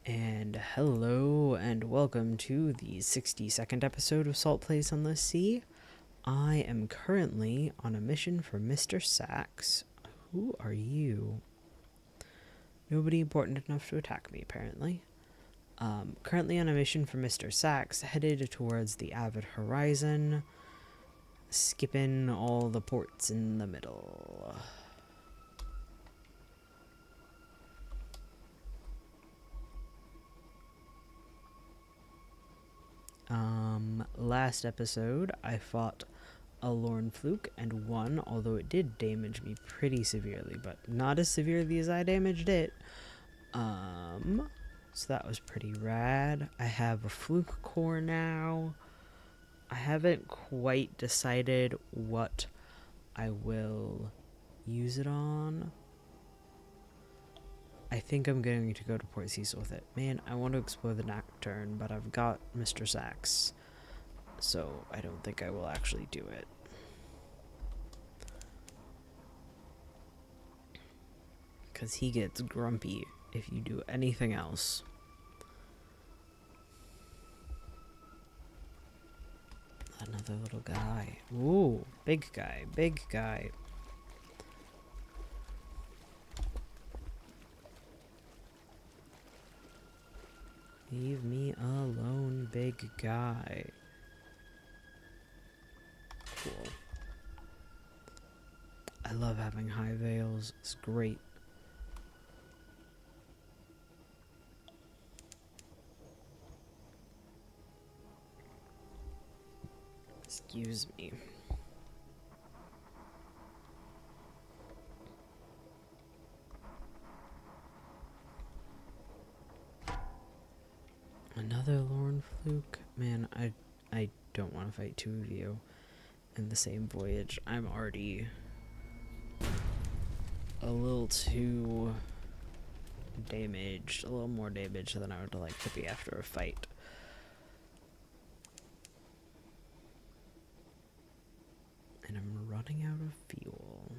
And hello and welcome to the 62nd episode of Salt Plays on the Sea. I am currently on a mission for Mr. Sachs. Who are you? Nobody important enough to attack me, apparently. Currently on a mission for Mr. Sachs, headed towards the Avid Horizon, skipping all the ports in the middle. Last episode, I fought a Lorn Fluke and won, although it did damage me pretty severely, but not as severely as I damaged it. So that was pretty rad. I have a Fluke core now. I haven't quite decided what I will use it on. I think I'm going to go to Port Cecil with it. Man, I want to explore the Nocturne, but I've got Mr. Sachs, so I don't think I will actually do it. Because he gets grumpy if you do anything else. Another little guy. Ooh, big guy, big guy. Leave me alone, big guy. Cool. I love having high veils. It's great. Excuse me. Another Lorn Fluke? Man, I don't want to fight two of you in the same voyage. I'm already a little too damaged. A little more damaged than I would like to be after a fight. And I'm running out of fuel.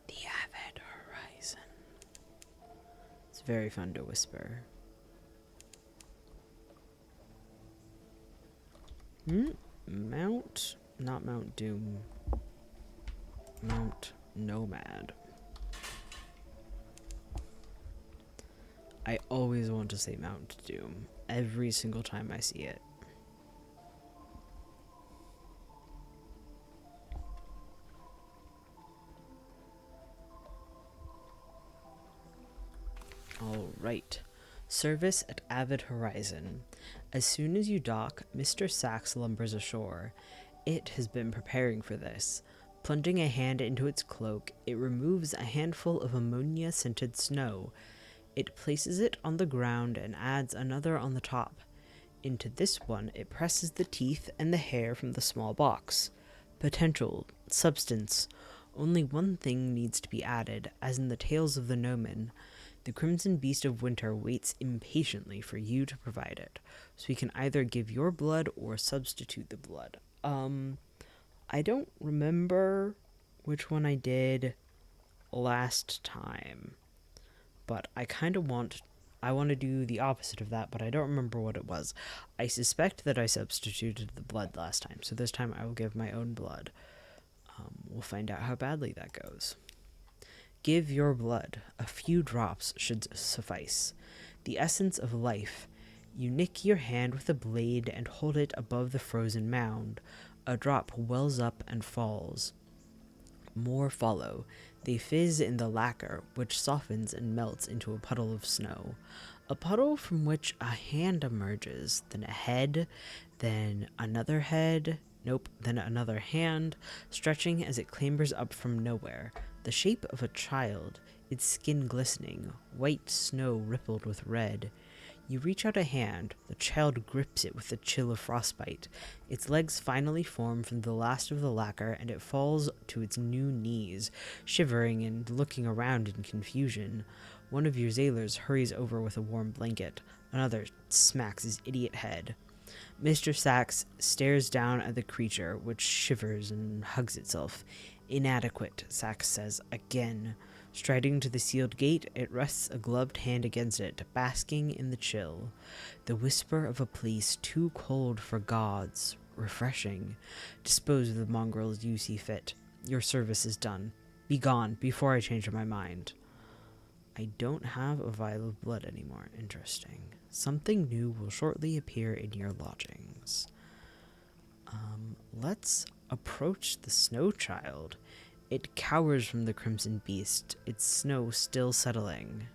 The Avid Horizon. It's very fun to whisper. Not Mount Doom. Mount Nomad. I always want to say Mount Doom every single time I see it. Alright. Service at Avid Horizon. As soon as you dock, Mr. Sachs lumbers ashore. It has been preparing for this. Plunging a hand into its cloak, it removes a handful of ammonia-scented snow. It places it on the ground and adds another on the top. Into this one, it presses the teeth and the hair from the small box. Potential. Substance. Only one thing needs to be added, as in the Tales of the Gnomon. The Crimson Beast of Winter waits impatiently for you to provide it, so we can either give your blood or substitute the blood. I don't remember which one I did last time, but I want to do the opposite of that, but I don't remember what it was. I suspect that I substituted the blood last time, so this time I will give my own blood. We'll find out how badly that goes. Give your blood. A few drops should suffice. The essence of life. You nick your hand with a blade and hold it above the frozen mound. A drop wells up and falls. More follow. They fizz in the lacquer, which softens and melts into a puddle of snow. A puddle from which a hand emerges, then a head, then another head, then another hand, stretching as it clambers up from nowhere. The shape of a child, its skin glistening, white snow rippled with red. You reach out a hand, the child grips it with the chill of frostbite. Its legs finally form from the last of the lacquer, and it falls to its new knees, shivering and looking around in confusion. One of your sailors hurries over with a warm blanket. Another smacks his idiot head. Mr. Sachs stares down at the creature, which shivers and hugs itself. Inadequate, Sachs says again. Striding to the sealed gate, it rests a gloved hand against it, basking in the chill. The whisper of a place too cold for gods. Refreshing. Dispose of the mongrels you see fit. Your service is done. Be gone before I change my mind. I don't have a vial of blood anymore. Interesting. Something new will shortly appear in your lodgings. Let's approach the snow child. It cowers from the crimson beast, its snow still settling.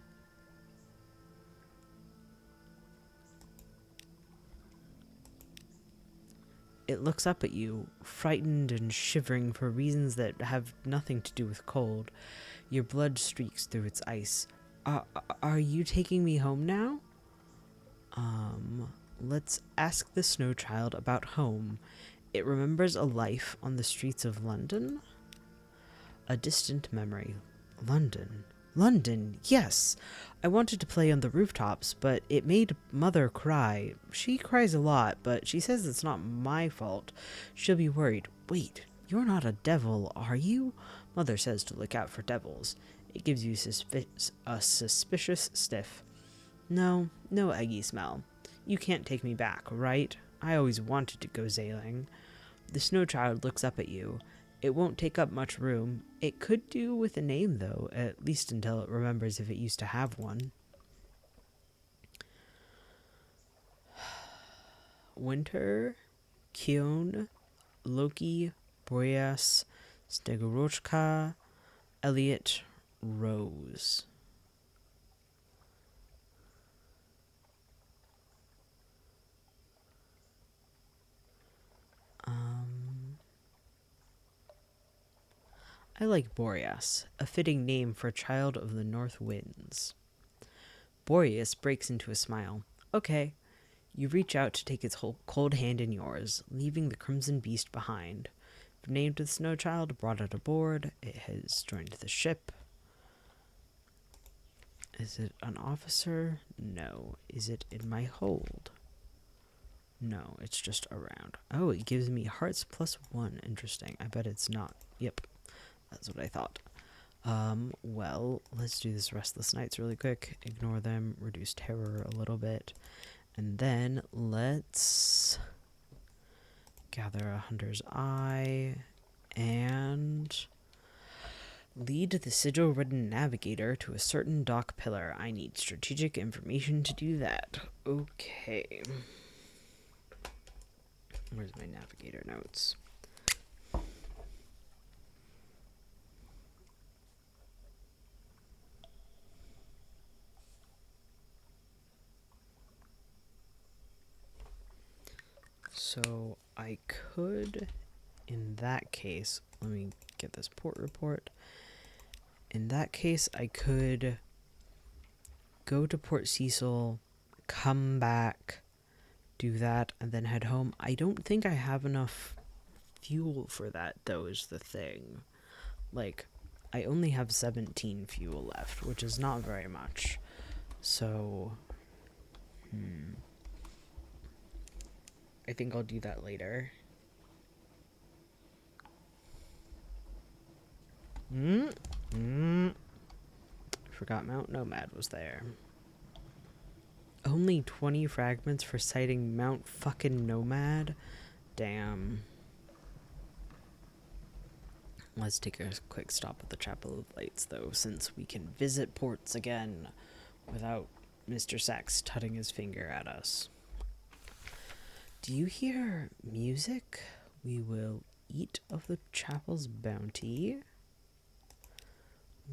It looks up at you, frightened and shivering for reasons that have nothing to do with cold. Your blood streaks through its ice. Are you taking me home now? Let's ask the snow child about home. It remembers a life on the streets of London. A distant memory. London. London, yes. I wanted to play on the rooftops, but it made Mother cry. She cries a lot, but she says it's not my fault. She'll be worried. Wait, you're not a devil, are you? Mother says to look out for devils. It gives you a suspicious sniff. No eggy smell. You can't take me back, right? I always wanted to go sailing. The snow child looks up at you. It won't take up much room. It could do with a name, though, at least until it remembers if it used to have one. Winter, Kion, Loki, Boreas, Stegorochka, Elliot, Rose. I like Boreas, a fitting name for a child of the north winds. Boreas breaks into a smile. Okay. You reach out to take its whole cold hand in yours, leaving the crimson beast behind. You've named the snow child, brought it aboard. It has joined the ship. Is it an officer? No. Is it in my hold? No, it's just around. Oh, it gives me hearts +1. Interesting. I bet it's not. Yep. That's what I thought. Well, let's do this restless nights really quick. Ignore them, reduce terror a little bit. And then let's gather a hunter's eye and lead the sigil-ridden navigator to a certain dock pillar. I need strategic information to do that. Okay. Where's my navigator notes? So I could, in that case, let me get this port report. In that case, I could go to Port Cecil, come back, do that, and then head home. I don't think I have enough fuel for that, though, is the thing. Like, I only have 17 fuel left, which is not very much. So, I think I'll do that later. Forgot Mount Nomad was there. Only 20 fragments for sighting Mount fucking Nomad? Damn. Let's take a quick stop at the Chapel of Lights, though, since we can visit ports again without Mr. Sachs tutting his finger at us. Do you hear music? We will eat of the chapel's bounty.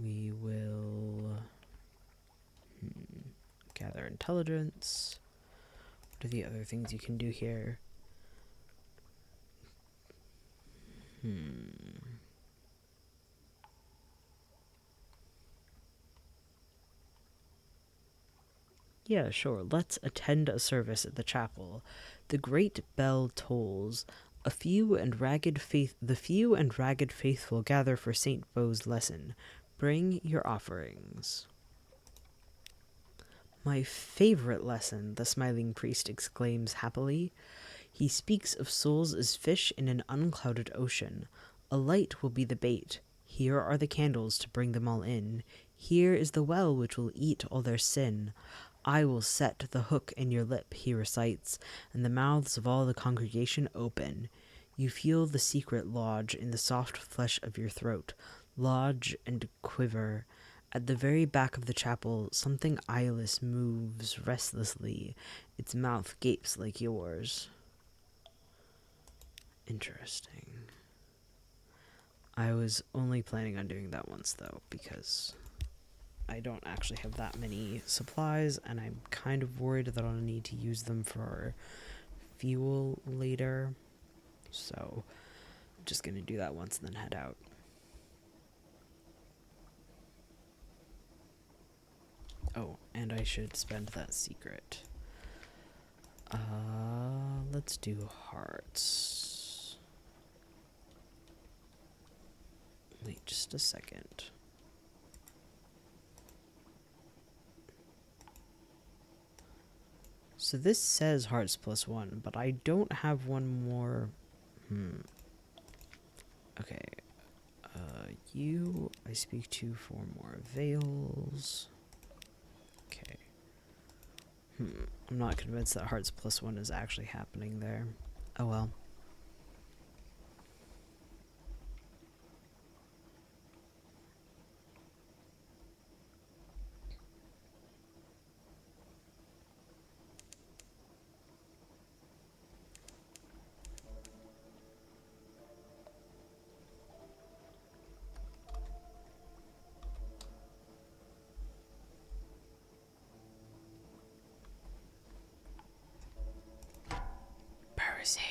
We will gather intelligence. What are the other things you can do here? Yeah, sure. Let's attend a service at the chapel. The great bell tolls. The few and ragged faithful gather for St. Beau's lesson. Bring your offerings. My favorite lesson, the smiling priest exclaims happily. He speaks of souls as fish in an unclouded ocean. A light will be the bait. Here are the candles to bring them all in. Here is the well which will eat all their sin. I will set the hook in your lip, he recites, and the mouths of all the congregation open. You feel the secret lodge in the soft flesh of your throat, lodge and quiver. At the very back of the chapel, something eyeless moves restlessly. Its mouth gapes like yours. Interesting. I was only planning on doing that once, though, because I don't actually have that many supplies, and I'm kind of worried that I'll need to use them for fuel later. So, I'm just gonna do that once and then head out. Oh, and I should spend that secret. Let's do hearts. Wait just a second. So this says hearts +1, but I don't have one more. Okay. I speak to for more veils. Okay. I'm not convinced that hearts +1 is actually happening there. Oh well. Piracy.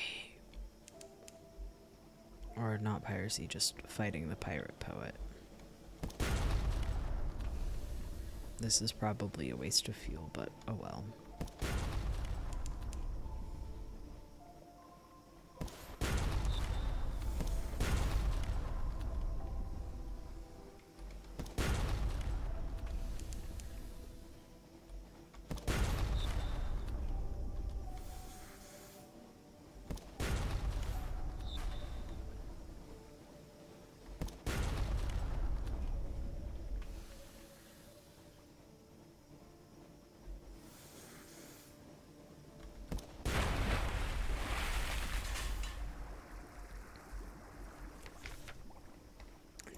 Or not piracy, just fighting the pirate poet. This is probably a waste of fuel, but oh well.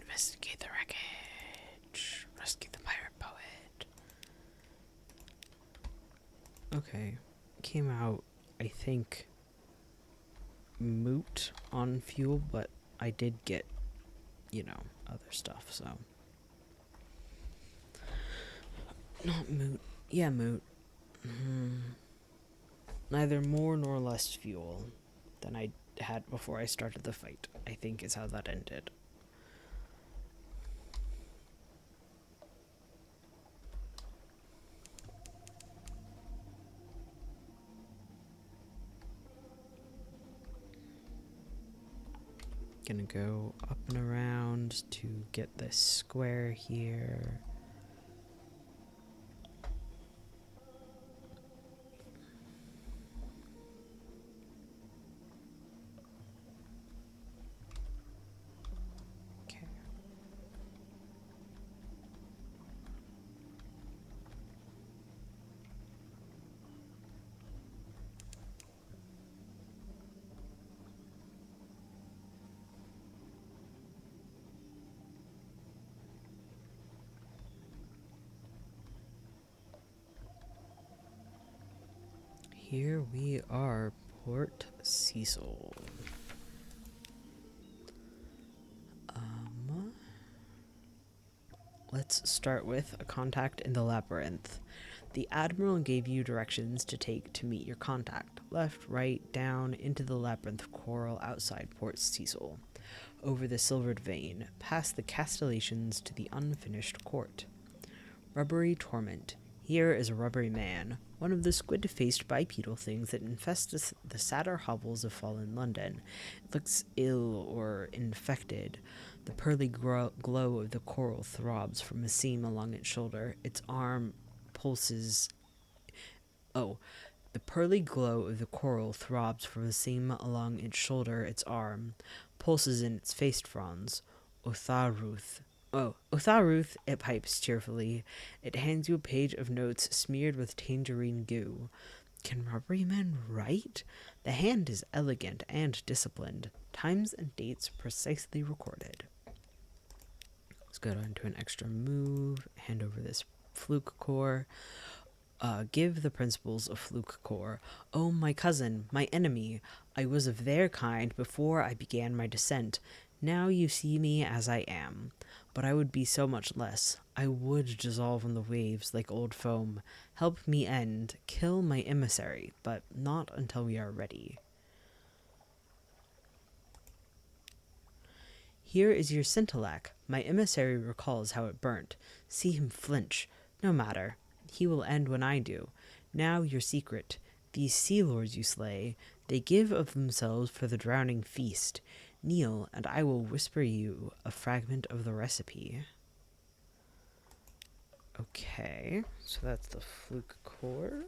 Investigate the wreckage. Rescue the pirate poet. Okay. Came out, I think, moot on fuel, but I did get, other stuff, so. Not moot. Yeah, moot. Neither more nor less fuel than I had before I started the fight, I think is how that ended. Gonna go up and around to get this square here. Okay. Here we are, Port Cecil. Let's start with a contact in the labyrinth. The Admiral gave you directions to take to meet your contact. Left, right, down, into the labyrinth coral outside Port Cecil. Over the silvered vein, past the castellations to the unfinished court. Rubbery torment. Here is a rubbery man, one of the squid-faced bipedal things that infest the sadder hovels of fallen London. It looks ill or infected. The pearly glow of the coral throbs from a seam along its shoulder. Its arm pulses. Oh, The pearly glow of the coral throbs from the seam along its shoulder, its arm, pulses in its face fronds. Otharuth. Oh, Otharuth, it pipes cheerfully. It hands you a page of notes smeared with tangerine goo. Can rubbery men write? The hand is elegant and disciplined. Times and dates precisely recorded. Let's go down to an extra move. Hand over this fluke core. Give the principals a fluke core. Oh, my cousin, my enemy. I was of their kind before I began my descent. Now you see me as I am. But I would be so much less. I would dissolve in the waves like old foam. Help me end. Kill my emissary, but not until we are ready. Here is your scintillac. My emissary recalls how it burnt. See him flinch. No matter. He will end when I do. Now your secret. These sea lords you slay, they give of themselves for the drowning feast. Kneel, and I will whisper you a fragment of the recipe. Okay, so that's the fluke core.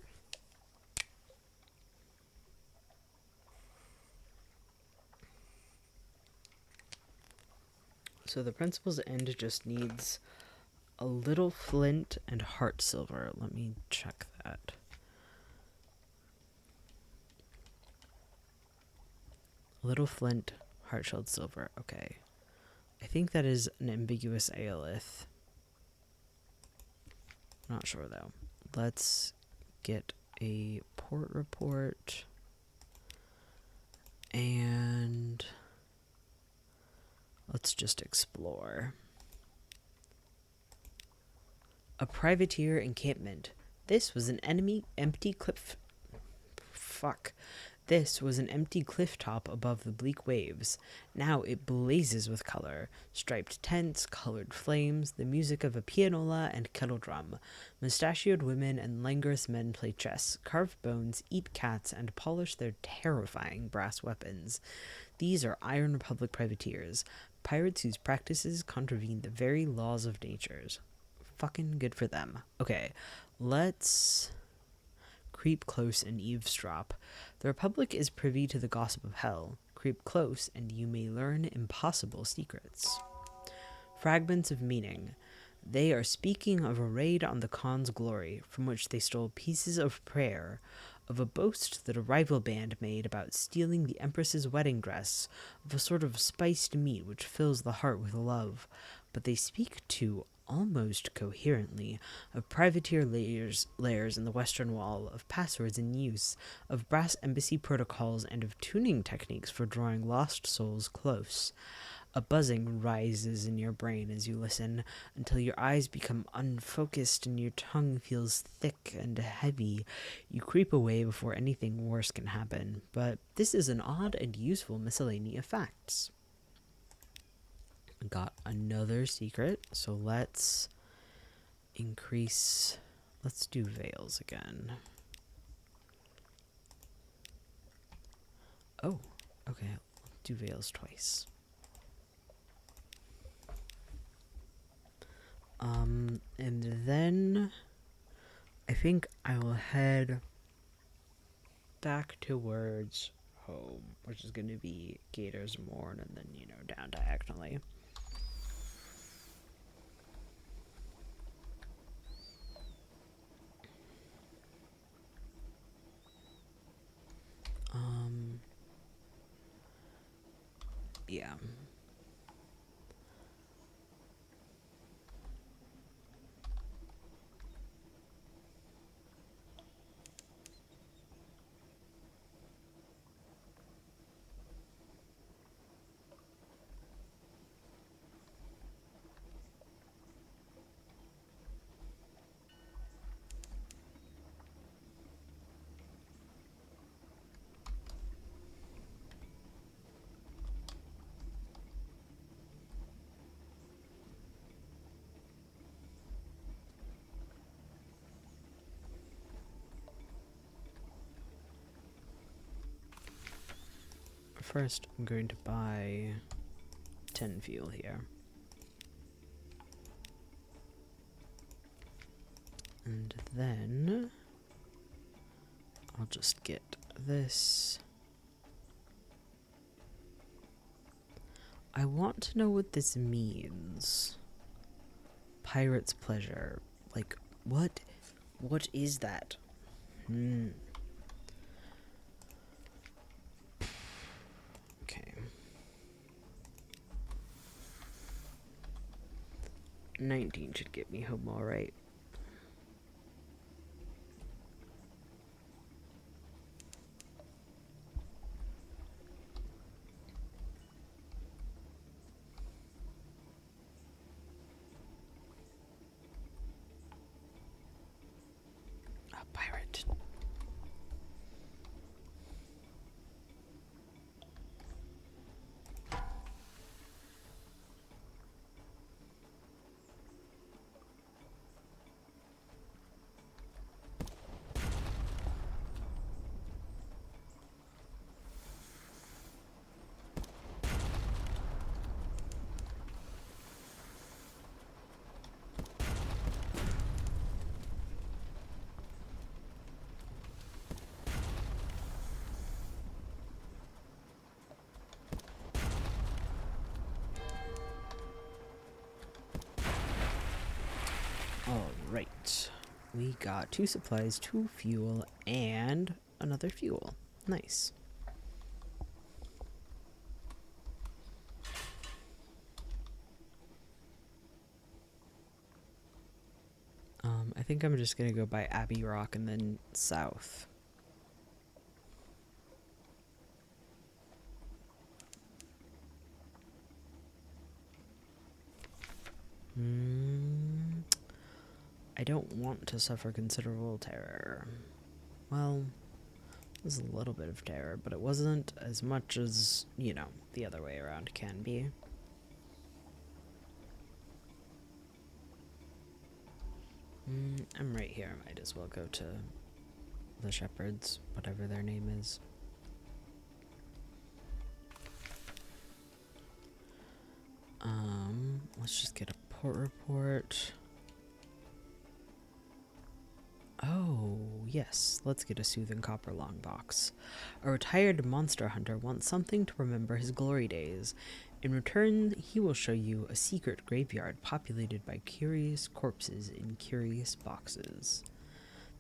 So the principal's end just needs a little flint and heart silver. Let me check that. Little flint, heart shelled silver. Okay. I think that is an ambiguous aolith. Not sure though. Let's get a port report. And let's just explore. A privateer encampment. This was an empty cliff. This was an empty cliff top above the bleak waves. Now it blazes with color. Striped tents, colored flames, the music of a pianola and kettle drum. Mustachioed women and languorous men play chess, carve bones, eat cats, and polish their terrifying brass weapons. These are Iron Republic privateers, pirates whose practices contravene the very laws of natures. Fucking good for them. Okay, let's creep close and eavesdrop. The Republic is privy to the gossip of hell. Creep close, and you may learn impossible secrets. Fragments of meaning. They are speaking of a raid on the Khan's glory, from which they stole pieces of prayer, of a boast that a rival band made about stealing the Empress's wedding dress, of a sort of spiced meat which fills the heart with love. But they speak, too, almost coherently, of privateer lairs in the western wall, of passwords in use, of brass embassy protocols, and of tuning techniques for drawing lost souls close. A buzzing rises in your brain as you listen, until your eyes become unfocused and your tongue feels thick and heavy. You creep away before anything worse can happen, but this is an odd and useful miscellany of facts. Got another secret, so let's increase. Let's do veils again. Oh, okay. Let's do veils twice. And then I think I will head back towards home, which is going to be Gator's Morn, and then, down diagonally. Yeah. First, I'm going to buy 10 fuel here. And then I'll just get this. I want to know what this means. Pirate's pleasure. Like, what? What is that? Okay. 19 should get me home all right. A pirate. Alright. We got 2 supplies, 2 fuel, and another fuel. Nice. I think I'm just gonna go by Abbey Rock and then south. I don't want to suffer considerable terror. Well, there's a little bit of terror, but it wasn't as much as, you know, the other way around can be. I'm right here. I might as well go to the shepherds, whatever their name is. Let's just get a port report. Oh, yes. Let's get a soothing copper long box. A retired monster hunter wants something to remember his glory days. In return, he will show you a secret graveyard populated by curious corpses in curious boxes.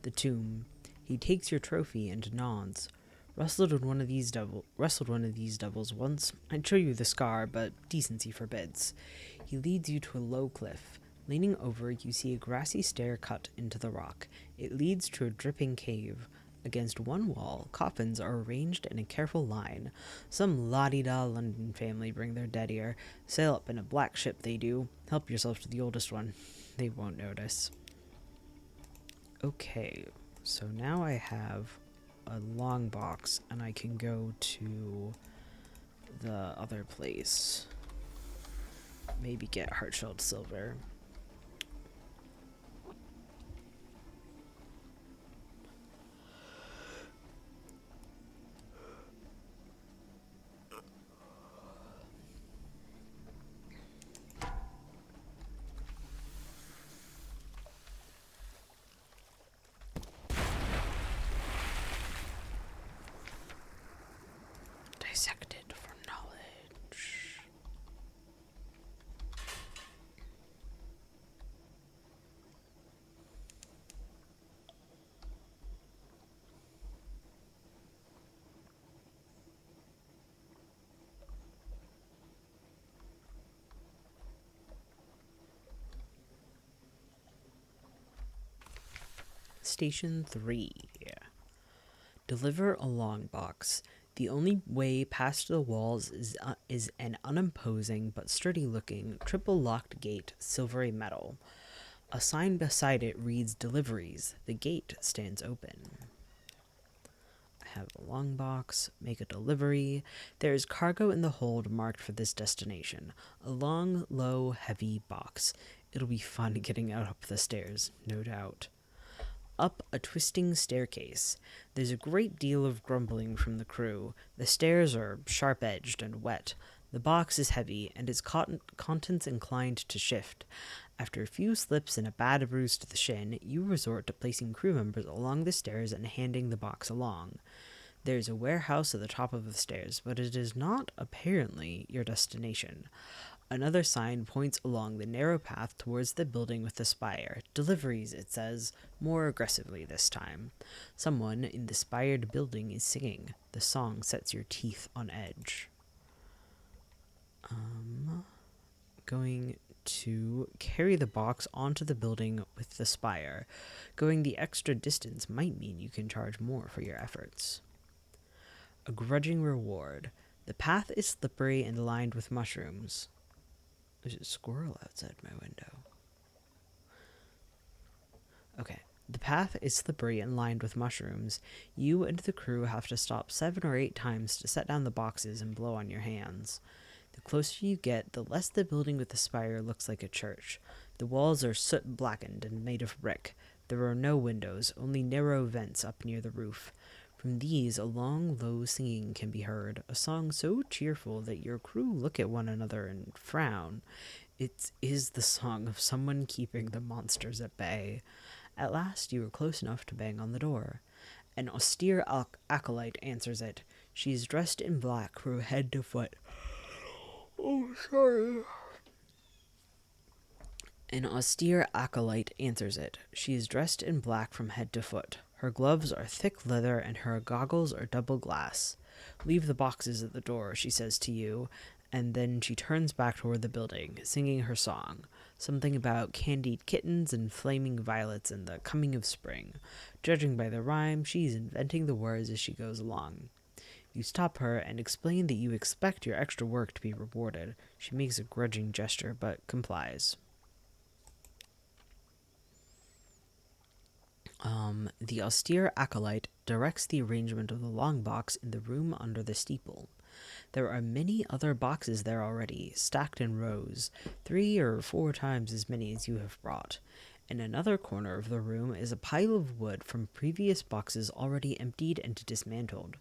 The tomb. He takes your trophy and nods. Wrestled one of these devils once. I'd show you the scar, but decency forbids. He leads you to a low cliff. Leaning over, you see a grassy stair cut into the rock. It leads to a dripping cave. Against one wall, coffins are arranged in a careful line. Some la-di-da London family bring their dead here. Sail up in a black ship, they do. Help yourself to the oldest one. They won't notice. Okay, so now I have a long box, and I can go to the other place. Maybe get Heartshield Silver. Dissected for knowledge. Station 3. Deliver a long box. The only way past the walls is an unimposing but sturdy-looking triple-locked gate, silvery metal. A sign beside it reads Deliveries. The gate stands open. I have a long box. Make a delivery. There is cargo in the hold marked for this destination. A long, low, heavy box. It'll be fun getting out up the stairs, no doubt. Up a twisting staircase. There's a great deal of grumbling from the crew. The stairs are sharp-edged and wet. The box is heavy, and its contents inclined to shift. After a few slips and a bad bruise to the shin, you resort to placing crew members along the stairs and handing the box along. There's a warehouse at the top of the stairs, but it is not apparently your destination. Another sign points along the narrow path towards the building with the spire. Deliveries, it says, more aggressively this time. Someone in the spired building is singing. The song sets your teeth on edge. Going to carry the box onto the building with the spire. Going the extra distance might mean you can charge more for your efforts. A grudging reward. The path is slippery and lined with mushrooms. There's a squirrel outside my window. Okay. The path is slippery and lined with mushrooms. You and the crew have to stop 7 or 8 times to set down the boxes and blow on your hands. The closer you get, the less the building with the spire looks like a church. The walls are soot-blackened and made of brick. There are no windows, only narrow vents up near the roof. From these, a long, low singing can be heard, a song so cheerful that your crew look at one another and frown. It is the song of someone keeping the monsters at bay. At last, you are close enough to bang on the door. An austere acolyte answers it. She is dressed in black from head to foot. Oh, sorry. An austere acolyte answers it. She is dressed in black from head to foot. Her gloves are thick leather and her goggles are double glass. Leave the boxes at the door, she says to you, and then she turns back toward the building, singing her song. Something about candied kittens and flaming violets and the coming of spring. Judging by the rhyme, she's inventing the words as she goes along. You stop her and explain that you expect your extra work to be rewarded. She makes a grudging gesture, but complies. The austere acolyte directs the arrangement of the long box in the room under the steeple. There are many other boxes there already, stacked in rows, 3 or 4 times as many as you have brought. In another corner of the room is a pile of wood from previous boxes already emptied and dismantled.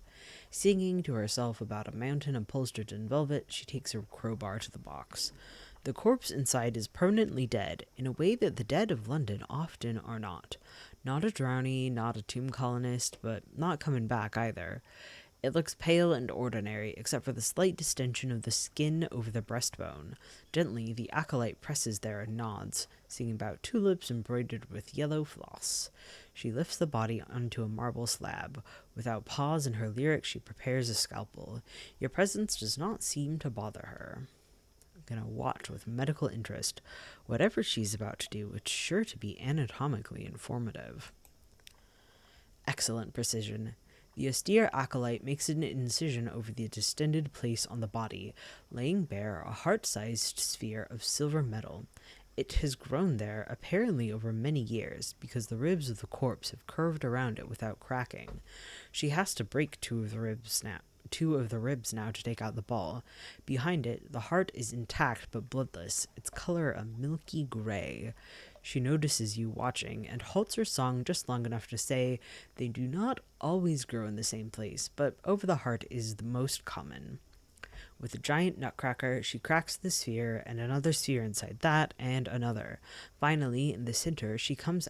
Singing to herself about a mountain upholstered in velvet, she takes her crowbar to the box. The corpse inside is permanently dead, in a way that the dead of London often are not. Not a drowning, not a tomb colonist, but not coming back either. It looks pale and ordinary, except for the slight distension of the skin over the breastbone. Gently, the acolyte presses there and nods, singing about tulips embroidered with yellow floss. She lifts the body onto a marble slab. Without pause in her lyrics, she prepares a scalpel. Your presence does not seem to bother her. I'm gonna watch with medical interest. Whatever she's about to do, it's sure to be anatomically informative. Excellent precision. The austere acolyte makes an incision over the distended place on the body, laying bare a heart-sized sphere of silver metal. It has grown there, apparently over many years, because the ribs of the corpse have curved around it without cracking. She has to break two of the ribs now to take out the ball. Behind it, the heart is intact but bloodless, its color a milky gray. She notices you watching and halts her song just long enough to say, they do not always grow in the same place, but over the heart is the most common. With a giant nutcracker, she cracks the sphere, and another sphere inside that, and another. Finally, in the center, she comes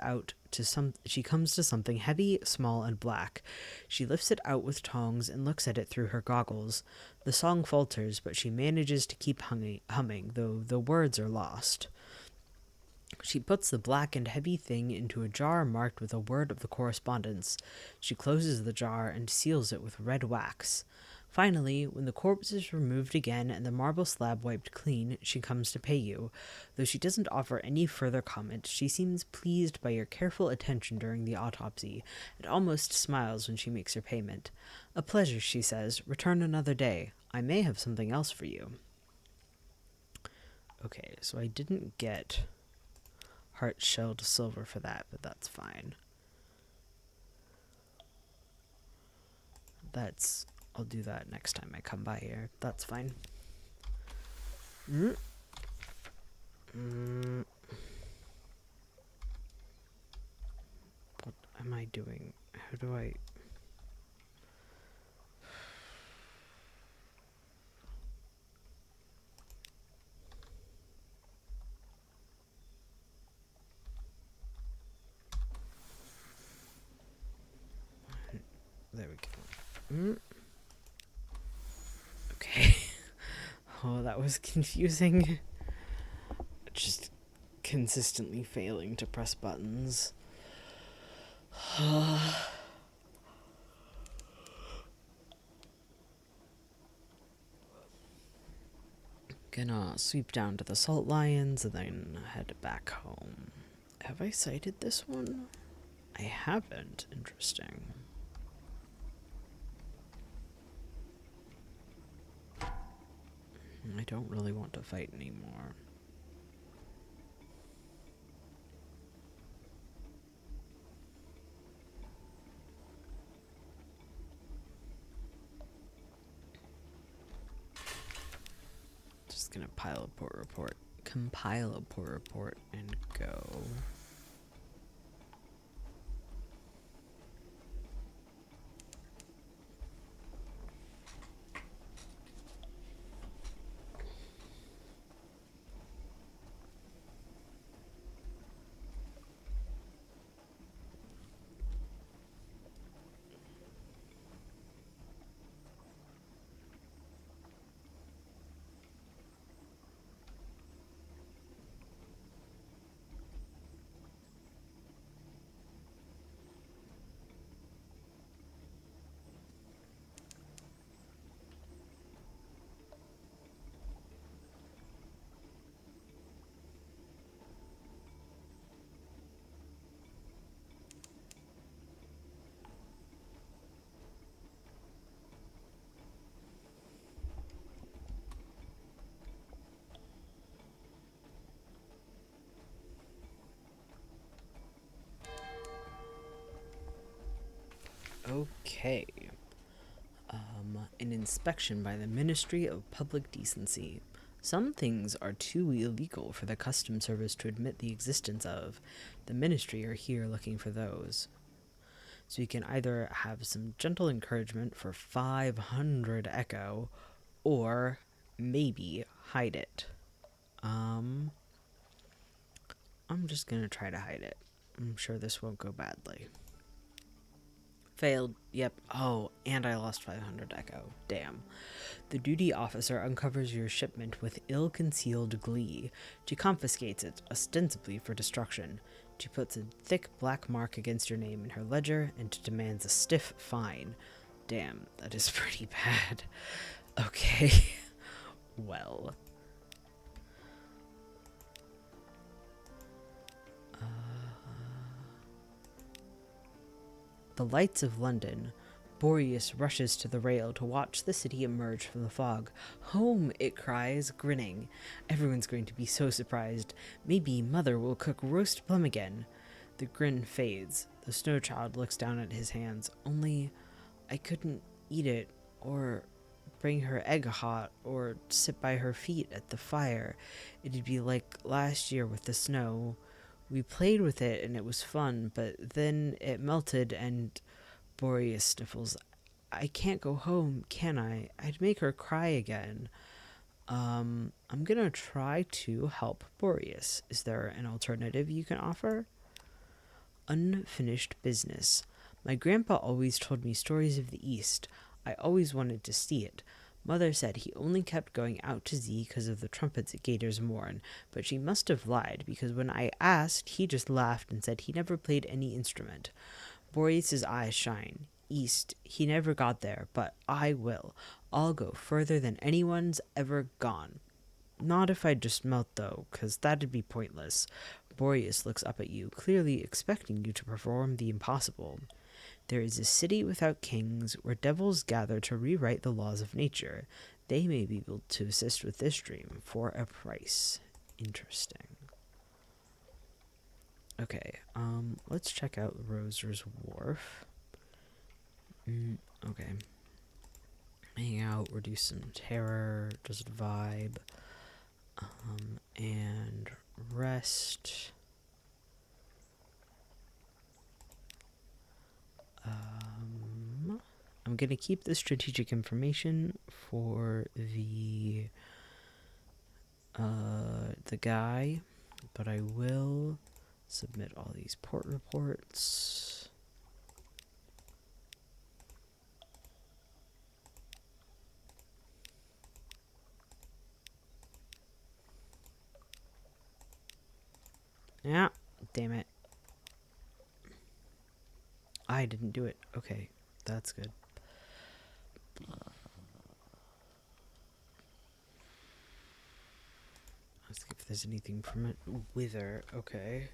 to something heavy, small, and black. She lifts it out with tongs and looks at it through her goggles. The song falters, but she manages to keep humming, though the words are lost. She puts the black and heavy thing into a jar marked with a word of the correspondence. She closes the jar and seals it with red wax. Finally, when the corpse is removed again and the marble slab wiped clean, she comes to pay you. Though she doesn't offer any further comment, she seems pleased by your careful attention during the autopsy, and almost smiles when she makes her payment. A pleasure, she says. Return another day. I may have something else for you. Okay, so I didn't get heart-shelled silver for that, but that's fine. I'll do that next time I come by here. That's fine. What am I doing? How do I... Okay. Oh, that was confusing. Just consistently failing to press buttons. Gonna sweep down to the Salt Lions and then head back home. Have I cited this one? I haven't. Interesting. I don't really want to fight anymore. Just gonna compile a port report, and go. Okay. An inspection by the Ministry of Public Decency. Some things are too illegal for the Customs Service to admit the existence of. The Ministry are here looking for those. So you can either have some gentle encouragement for 500 echo, or maybe hide it. I'm just gonna try to hide it. I'm sure this won't go badly. Failed. Yep. Oh, and I lost 500 echo. Damn. The duty officer uncovers your shipment with ill-concealed glee. She confiscates it, ostensibly for destruction. She puts a thick black mark against your name in her ledger and demands a stiff fine. Damn, that is pretty bad. Okay. Well. The lights of London. Boreas rushes to the rail to watch the city emerge from the fog. Home, it cries, grinning. Everyone's going to be so surprised. Maybe Mother will cook roast plum again. The grin fades. The snow child looks down at his hands. Only I couldn't eat it, or bring her egg hot, or sit by her feet at the fire. It'd be like last year with the snow. We played with it and it was fun, but then it melted and Boreas sniffles. I can't go home, can I? I'd make her cry again. I'm gonna try to help Boreas. Is there an alternative you can offer? Unfinished business. My grandpa always told me stories of the East. I always wanted to see it. Mother said he only kept going out to sea because of the trumpets at Gator's Morn, but she must have lied because when I asked, he just laughed and said he never played any instrument. Boreas's eyes shine. East, he never got there, but I will. I'll go further than anyone's ever gone. Not if I just melt, though, because that'd be pointless. Boreas looks up at you, clearly expecting you to perform the impossible. There is a city without kings, where devils gather to rewrite the laws of nature. They may be able to assist with this dream for a price. Interesting. Okay, let's check out Roser's Wharf. Okay. Hang out, reduce some terror, just vibe. And rest. I'm gonna keep the strategic information for the guy, but I will submit all these port reports. Yeah, damn it. I didn't do it. Okay, that's good. Let's see if there's anything from it. Wither, okay.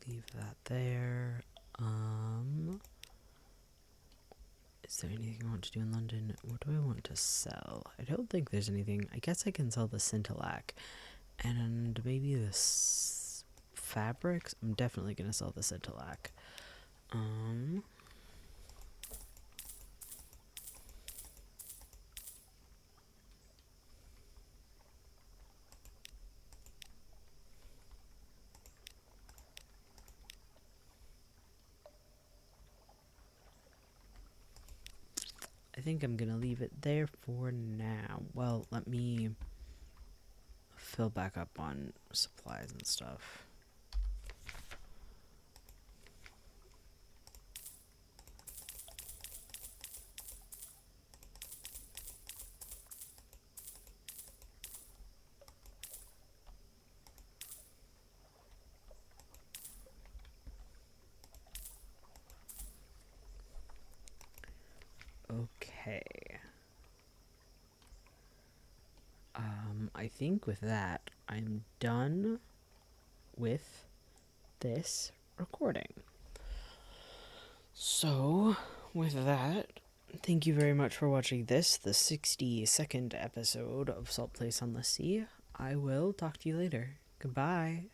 Leave that there. Is there anything I want to do in London? What do I want to sell? I don't think there's anything. I guess I can sell the scintillac. And maybe this fabrics? I'm definitely going to sell the scintillac. I think I'm going to leave it there for now. Well, let me fill back up on supplies and stuff. Okay. I think with that, I'm done with this recording. So, with that, thank you very much for watching this, the 62nd episode of Salt Place on the Sea. I will talk to you later. Goodbye.